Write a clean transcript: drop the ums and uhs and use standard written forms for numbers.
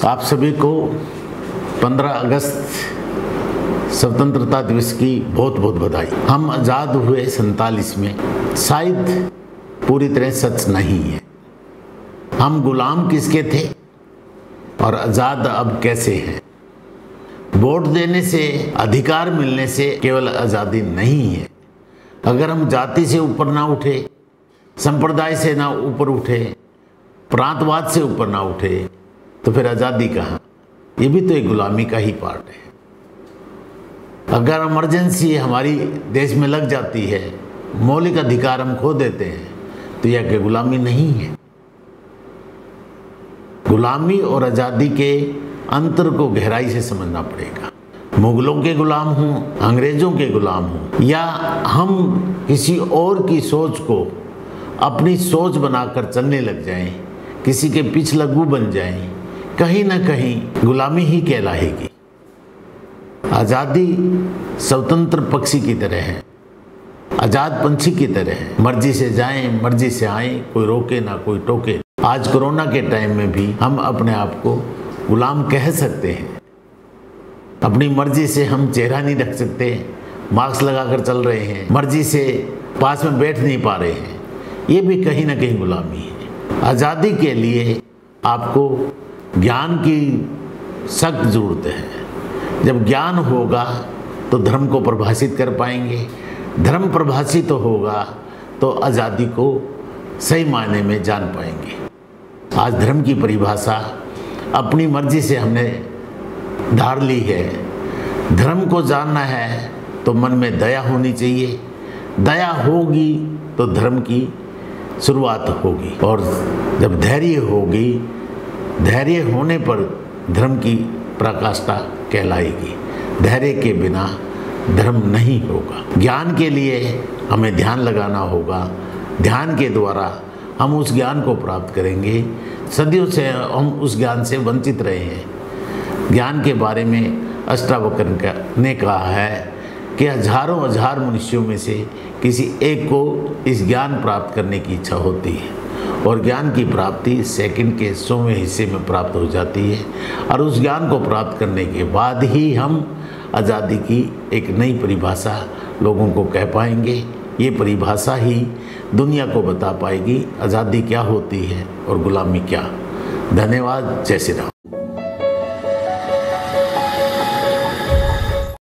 आप सभी को 15 अगस्त स्वतंत्रता दिवस की बहुत बहुत बधाई। हम आज़ाद हुए 47 में, शायद पूरी तरह सच नहीं है। हम गुलाम किसके थे और आज़ाद अब कैसे हैं। वोट देने से, अधिकार मिलने से केवल आज़ादी नहीं है। अगर हम जाति से ऊपर ना उठे, संप्रदाय से ना ऊपर उठे, प्रांतवाद से ऊपर ना उठे, तो फिर आज़ादी कहाँ। ये भी तो एक गुलामी का ही पार्ट है। अगर इमरजेंसी हमारी देश में लग जाती है, मौलिक अधिकार हम खो देते हैं, तो यह कि गुलामी नहीं है। गुलामी और आज़ादी के अंतर को गहराई से समझना पड़ेगा। मुगलों के गुलाम हूँ, अंग्रेज़ों के गुलाम हूँ, या हम किसी और की सोच को अपनी सोच बनाकर चलने लग जाएं, किसी के पिछलग्गू बन जाएं, कहीं ना कहीं गुलामी ही कहलाएगी। आज़ादी स्वतंत्र पक्षी की तरह है, आज़ाद पंछी की तरह है। मर्जी से जाएं, मर्जी से आएं, कोई रोके ना कोई टोके। आज कोरोना के टाइम में भी हम अपने आप को गुलाम कह सकते हैं। अपनी मर्जी से हम चेहरा नहीं ढक सकते, मास्क लगाकर चल रहे हैं, मर्जी से पास में बैठ नहीं पा रहे हैं, ये भी कहीं ना कहीं गुलामी है। आज़ादी के लिए आपको ज्ञान की सख्त ज़रूरत है। जब ज्ञान होगा तो धर्म को परिभाषित कर पाएंगे, धर्म परिभाषित होगा तो आज़ादी को सही मायने में जान पाएंगे। आज धर्म की परिभाषा अपनी मर्जी से हमने धार ली है। धर्म को जानना है तो मन में दया होनी चाहिए, दया होगी तो धर्म की शुरुआत होगी, और जब धैर्य होगी, धैर्य होने पर धर्म की पराकाष्ठा कहलाएगी। धैर्य के बिना धर्म नहीं होगा। ज्ञान के लिए हमें ध्यान लगाना होगा, ध्यान के द्वारा हम उस ज्ञान को प्राप्त करेंगे। सदियों से हम उस ज्ञान से वंचित रहे हैं। ज्ञान के बारे में अष्टावक्र ने कहा है कि हजारों हजार मनुष्यों में से किसी एक को इस ज्ञान प्राप्त करने की इच्छा होती है, और ज्ञान की प्राप्ति सेकंड के 100वें हिस्से में प्राप्त हो जाती है। और उस ज्ञान को प्राप्त करने के बाद ही हम आज़ादी की एक नई परिभाषा लोगों को कह पाएंगे। ये परिभाषा ही दुनिया को बता पाएगी आज़ादी क्या होती है और गुलामी क्या। धन्यवाद। जय श्री राम।